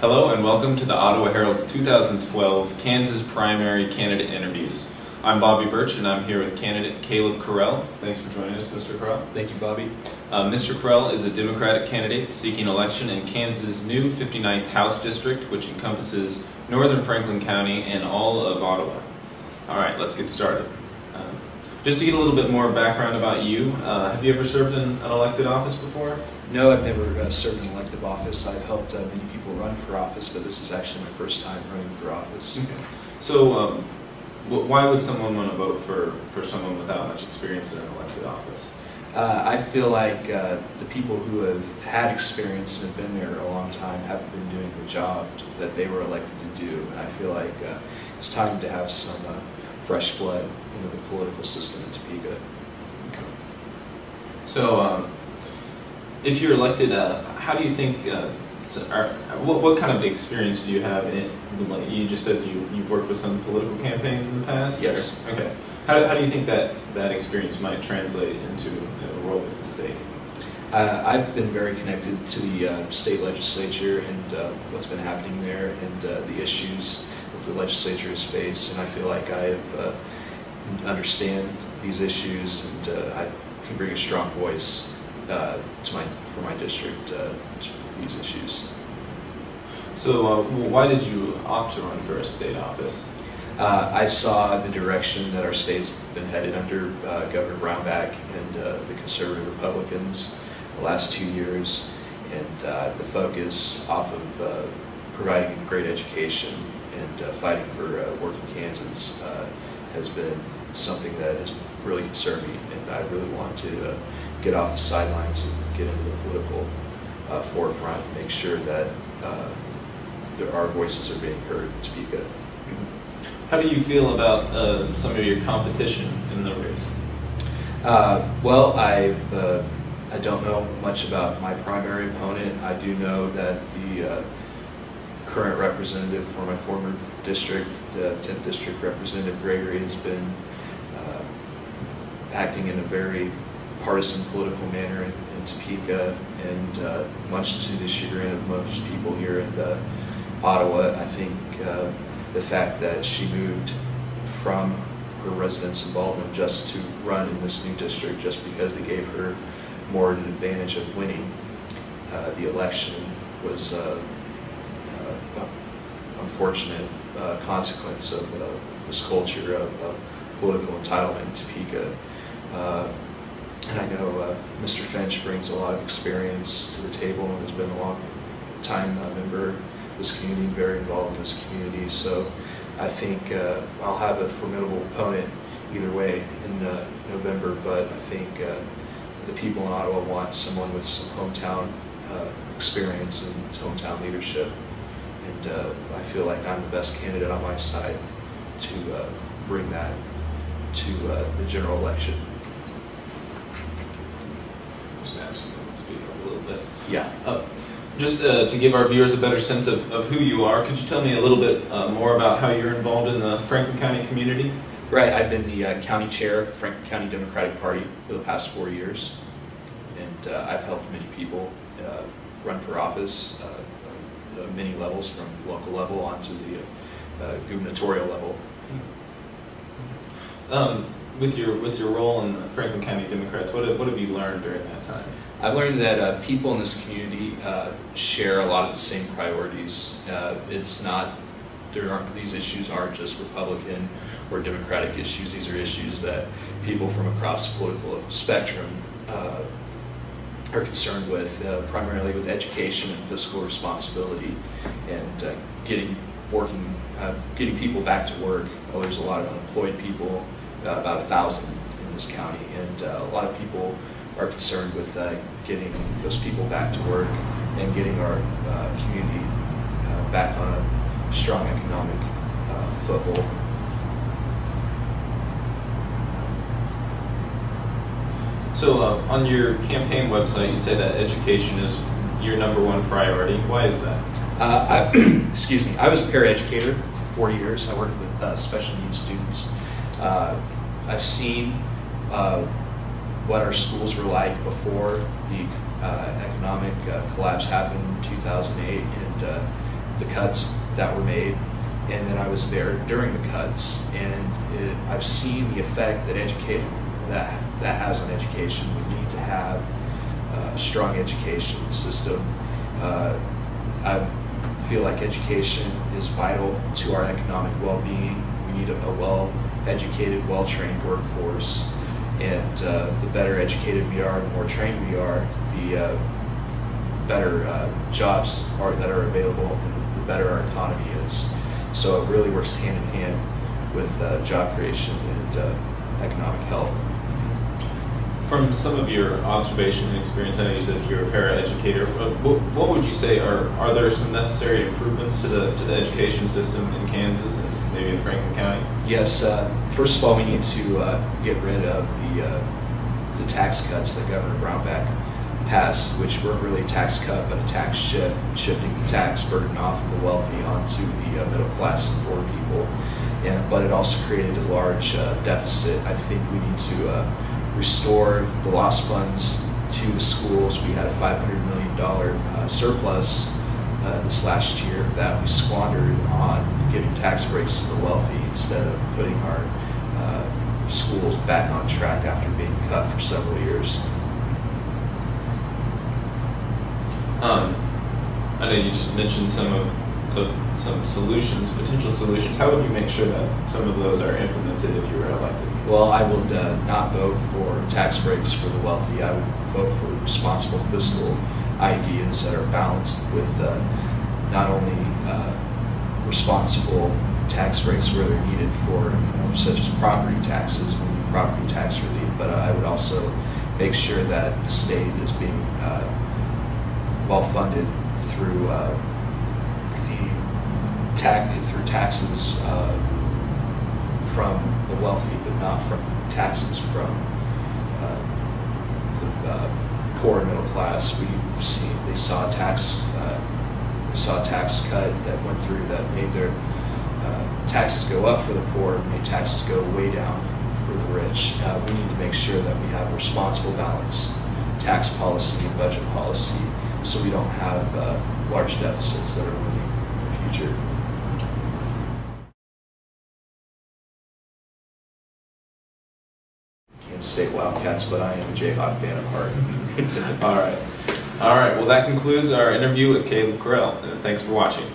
Hello and welcome to the Ottawa Herald's 2012 Kansas Primary Candidate Interviews. I'm Bobby Burch and I'm here with candidate Caleb Correll. Thanks for joining us, Mr. Correll. Thank you, Bobby. Mr. Correll is a Democratic candidate seeking election in Kansas' new 59th House District, which encompasses northern Franklin County and all of Ottawa. All right, let's get started. Just to get a little bit more background about you, have you ever served in an elected office before? No, I've never served in elective office. I've helped many people run for office, but this is actually my first time running for office. Okay. So why would someone want to vote for someone without much experience in an elected office? I feel like the people who have had experience and have been there a long time haven't been doing the job that they were elected to do. And I feel like it's time to have some fresh blood into the political system in Topeka. Okay. So if you're elected, how do you think, what kind of experience do you have in, like you just said you've worked with some political campaigns in the past? Yes. Or, okay. How do you think that experience might translate into a role in the state? I've been very connected to the state legislature and what's been happening there and the issues that the legislature has faced, and I feel like I understand these issues and I can bring a strong voice for my district to these issues. So why did you opt to run for a state office? I saw the direction that our state's been headed under Governor Brownback and the conservative Republicans the last 2 years, and the focus off of providing a great education and fighting for working Kansans has been something that has really concerned me, and I really want to get off the sidelines and get into the political forefront and make sure that our voices are being heard in Topeka. How do you feel about some of your competition in the race? Well, I don't know much about my primary opponent. I do know that the current representative for my former district, the 10th District Representative Gregory, has been acting in a very partisan political manner in Topeka, and much to the chagrin of most people here in Ottawa. I think the fact that she moved from her residence in Baldwin just to run in this new district just because they gave her more an advantage of winning the election was unfortunate consequence of this culture of political entitlement in Topeka. And I know Mr. Finch brings a lot of experience to the table and has been a long time member of this community, very involved in this community. So I think I'll have a formidable opponent either way in November, but I think the people in Ottawa want someone with some hometown experience and hometown leadership. And I feel like I'm the best candidate on my side to bring that to the general election. Just ask you to speak up a little bit. Yeah. Just to give our viewers a better sense of who you are, could you tell me a little bit more about how you're involved in the Franklin County community? Right, I've been the county chair of Franklin County Democratic Party for the past 4 years, and I've helped many people run for office at many levels, from local level onto the gubernatorial level. With your role in the Franklin County Democrats, what have you learned during that time? I've learned that people in this community share a lot of the same priorities. These issues aren't just Republican or Democratic issues. These are issues that people from across the political spectrum are concerned with, primarily with education and fiscal responsibility, and getting people back to work. Well, there's a lot of unemployed people, about 1,000 in this county, and a lot of people are concerned with getting those people back to work and getting our community back on a strong economic foothold. So on your campaign website, you say that education is your #1 priority. Why is that? Excuse me. I was a paraeducator for 4 years. I worked with special needs students. I've seen what our schools were like before the economic collapse happened in 2008, and the cuts that were made, and then I was there during the cuts, and I've seen the effect that has on education. We need to have a strong education system. I feel like education is vital to our economic well-being. We need a well-educated, well-trained workforce, and the better educated we are, the more trained we are, the better jobs that are available, and the better our economy is. So it really works hand in hand with job creation and economic health. From some of your observation and experience, I know you said you're a paraeducator. What would you say are there some necessary improvements to the education system in Kansas and maybe in Franklin County? Yes. First of all, we need to get rid of the tax cuts that Governor Brownback passed, which weren't really a tax cut but a tax shift, shifting the tax burden off of the wealthy onto the middle class and poor people. But it also created a large deficit. I think we need to restore the lost funds to the schools. We had a $500 million surplus this last year that we squandered on giving tax breaks to the wealthy instead of putting our schools back on track after being cut for several years. I know you just mentioned some solutions, potential solutions. How would you make sure that some of those are implemented if you were elected? Well, I would not vote for tax breaks for the wealthy. I would vote for responsible fiscal ideas that are balanced with not only responsible tax breaks where they're needed for, such as property taxes, property tax relief, but I would also make sure that the state is being well funded through taxes from the wealthy, but not from taxes from the poor and middle class. They saw a tax cut that went through that made their taxes go up for the poor, made taxes go way down for the rich. We need to make sure that we have responsible, balanced tax policy and budget policy, so we don't have large deficits that are looming in the future. Kansas State Wildcats, but I am a Jayhawk fan at heart. All right. Well, that concludes our interview with Caleb Correll. Thanks for watching.